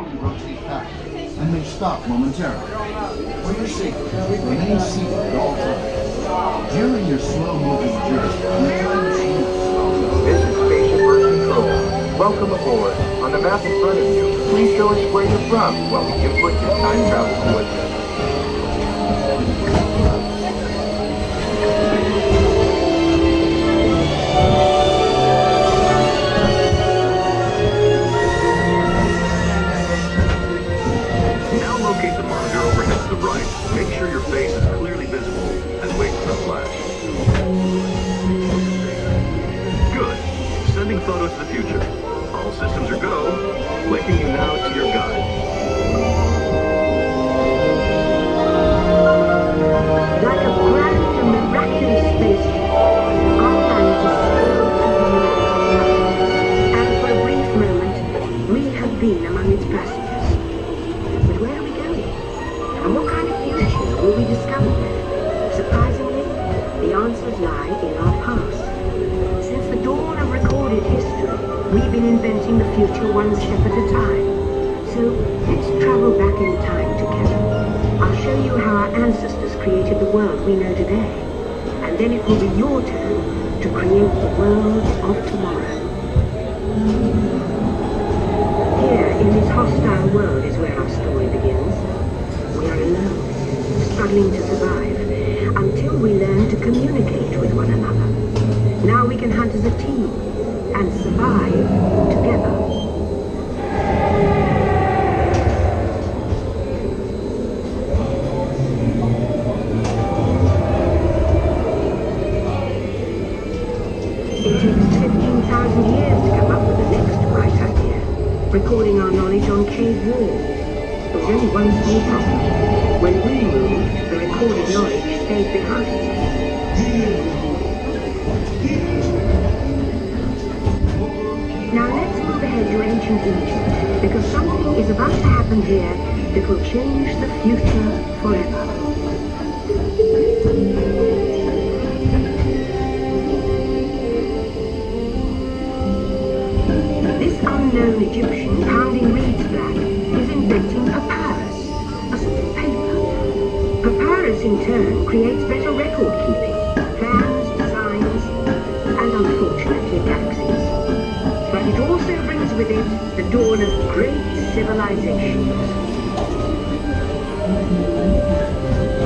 slowly rotate back and may stop momentarily. For your safety, remain seated at all times. During your slow-moving journey, the time machine is slow. This is Spaceship Earth Control. Welcome aboard. On the map in front of you, please show us where you're from while we input your time travel coordinates. Now locate the monitor overhead to the right. Make sure your face is clearly visible and wait for the flash. Good. Sending photos to the future. All systems are go. Linking you now to your guide. Like a grand and miraculous spaceship, our planet is still to humanity. And for a brief moment, we have been among its passengers. But where are we going? And what kind of future will we discover there? Surprisingly, the answers lie in our past. Since the dawn of recorded history, we've been inventing the future one step at a time. So let's travel back in time together. I'll show you how our ancestors created the world we know today. And then it will be your turn to create the world of tomorrow. Here, in this hostile world, is where our story begins. We are alone, struggling to survive, until we learn to communicate with one another. Now we can hunt as a team and survive together. It took 15,000 years to come up with the next right idea, recording our knowledge on cave walls. There was only one small problem. When we moved, the recorded knowledge stayed behind. Now let's move ahead to ancient Egypt, because something is about to happen here that will change the future forever. This unknown Egyptian pounding reeds black is inventing papyrus, a sort of paper. Papyrus in turn creates better record keeping, plans, designs, and unfortunately taxes. But it also brings with it the dawn of great civilizations.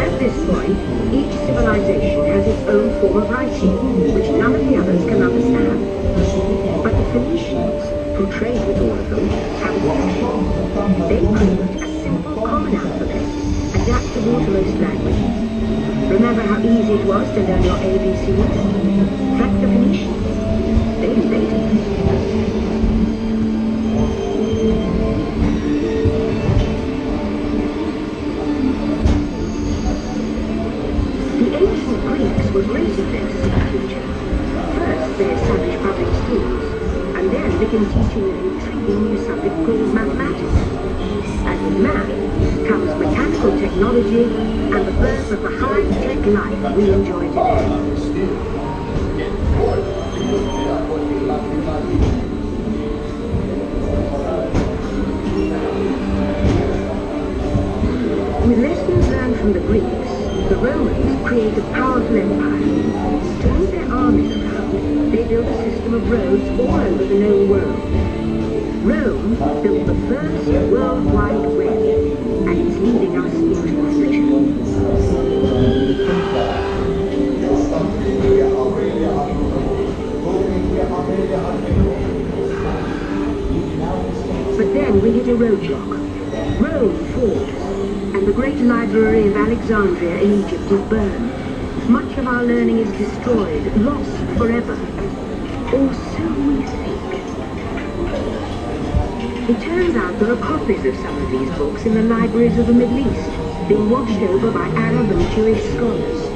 At this point, each civilization has its own form of writing, which none of the others can understand. But the Phoenicians, who trade with all of them, have a exception. They create a simple common alphabet, adaptable to most languages. Remember how easy it was to learn your ABCs? Like the Phoenicians, they invented it. The ancient Greeks were great inventors in the future. First, they established public schools, and then began teaching an intriguing new subject called mathematics. And with math comes mechanical technology and the birth of the high-tech life we enjoy today. With lessons learned from the Greeks, the Romans created a powerful empire. To move their armies around, they built a system of roads all over the known world. Rome built the first World Wide Web, and it's leading us into the future. But then we hit a roadblock. Rome falls, and the great library of Alexandria in Egypt is burned. Much of our learning is destroyed, lost forever. Or so we think. It turns out there are copies of some of these books in the libraries of the Middle East, being watched over by Arab and Jewish scholars.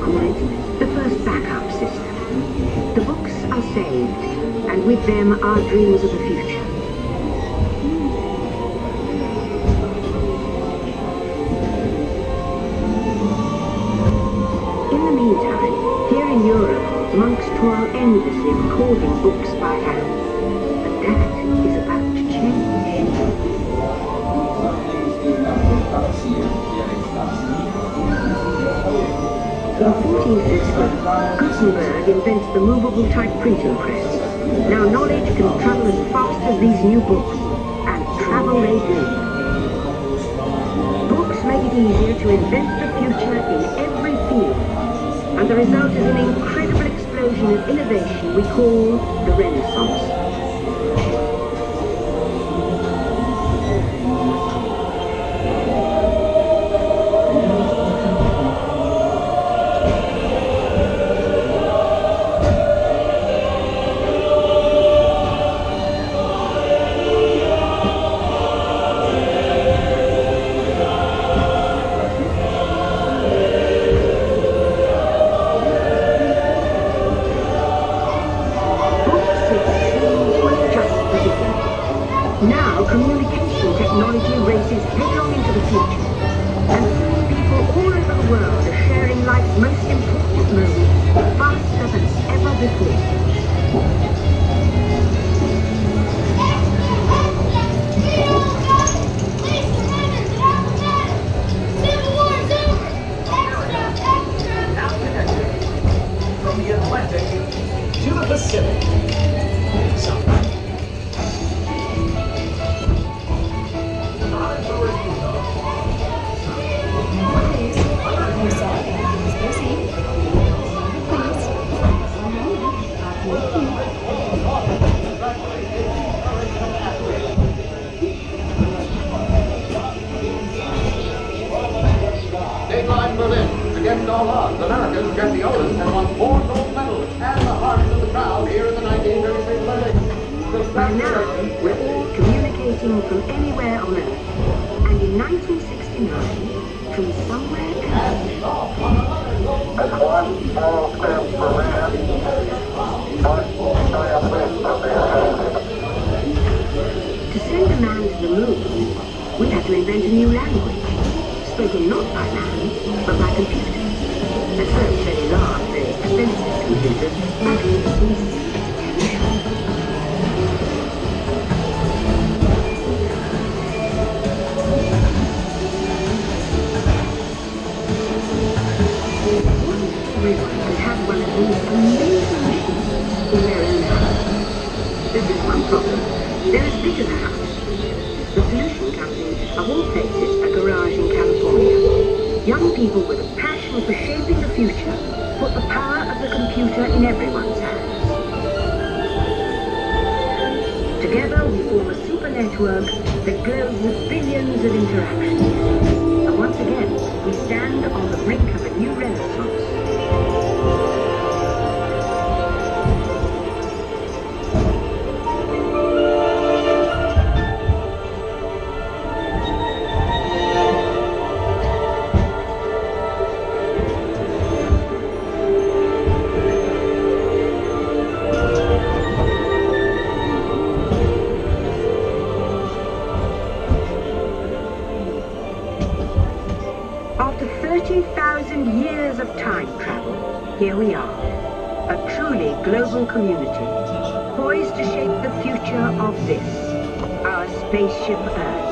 Call it the first backup system. The books are saved, and with them our dreams of the future. Here in Europe, monks toil endlessly recording books by hand. But that is about to change. 1850, Gutenberg invents the movable type printing press. Now knowledge can travel as fast as these new books, and travel they do. Books make it easier to invent the future in every field, and the result is an incredible explosion of innovation we call the Renaissance. Now communication technology races headlong into the future, and people all over the world are sharing life's most important moments faster than ever before. From the Atlantic to the Pacific. Dateline Berlin. Against all odds, Americans get the oldest and won 4 gold medals and the hearts of the crowd here in the 1936 Olympics. By now, we're all communicating from anywhere on Earth. And in 1969, from somewhere else. That's one small step for man, one giant leap for mankind. To send a man to the moon, we had to invent a new language, spoken not by man, but by computers. At first very large, very expensive computers, but easy to tell. Everyone could have one of these amazing machines in their own house. There's just one problem. They're as big as a house. The solution comes in, of all places, a garage in California. Young people with a passion for shaping the future put the power of the computer in everyone's hands. Together we form a super network that glows with billions of interactions. And once again, we stand on the brink of a new renaissance. After 30,000 years of time travel, here we are, a truly global community, poised to shape the future of this, our spaceship Earth.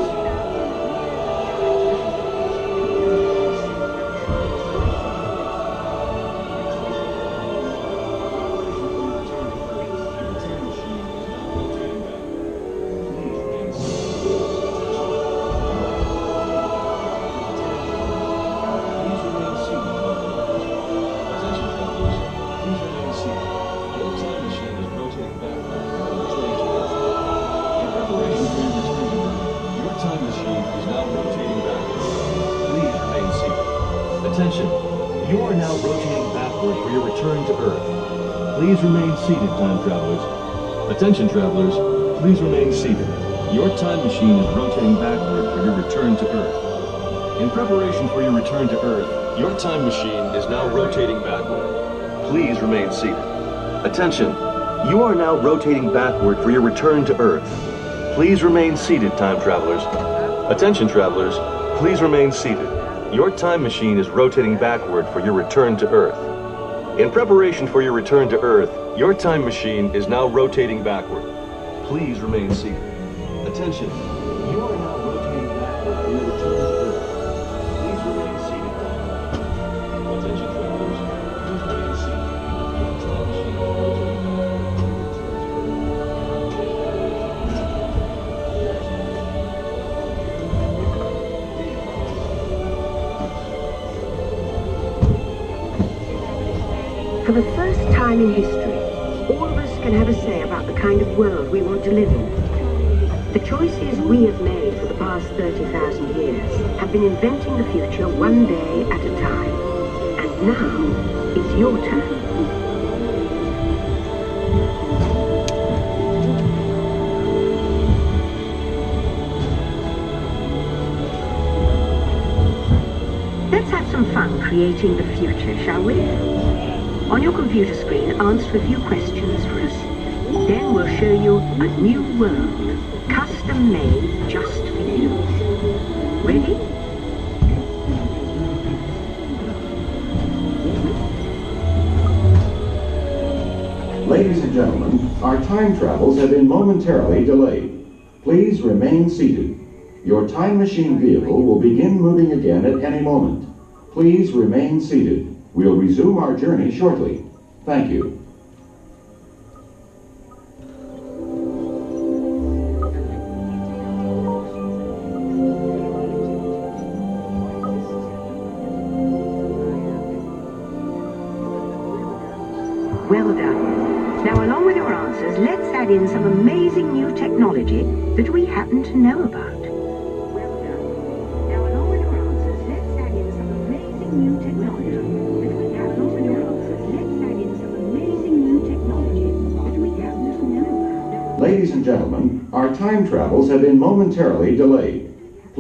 Attention, you are now rotating backward for your return to Earth. Please remain seated, time travelers. Attention, travelers, please remain seated. Your time machine is rotating backward for your return to Earth. In preparation for your return to Earth, your time machine is now rotating backward. Please remain seated. Attention, you are now rotating backward for your return to Earth. Please remain seated, time travelers. Attention, travelers, please remain seated. Your time machine is rotating backward for your return to Earth. In preparation for your return to Earth, your time machine is now rotating backward. Please remain seated. Attention, you are now rotating backward for your return to Earth. Please remain seated. Attention, travelers, please For the first time in history, all of us can have a say about the kind of world we want to live in. The choices we have made for the past 30,000 years have been inventing the future one day at a time. And now, it's your turn. Let's have some fun creating the future, shall we? On your computer screen, answer a few questions for us. Then we'll show you a new world, custom made just for you. Ready? Ladies and gentlemen, our time travels have been momentarily delayed. Please remain seated. Your time machine vehicle will begin moving again at any moment. Please remain seated. We'll resume our journey shortly. Thank you. Well done. Now, along with your answers, let's add in some amazing new technology that we happen to know about. Well done. Now, along with your answers, let's add in some amazing new technology that we happen to know about. Let's add in some amazing new technology that we happen to know about. Ladies and gentlemen, our time travels have been momentarily delayed.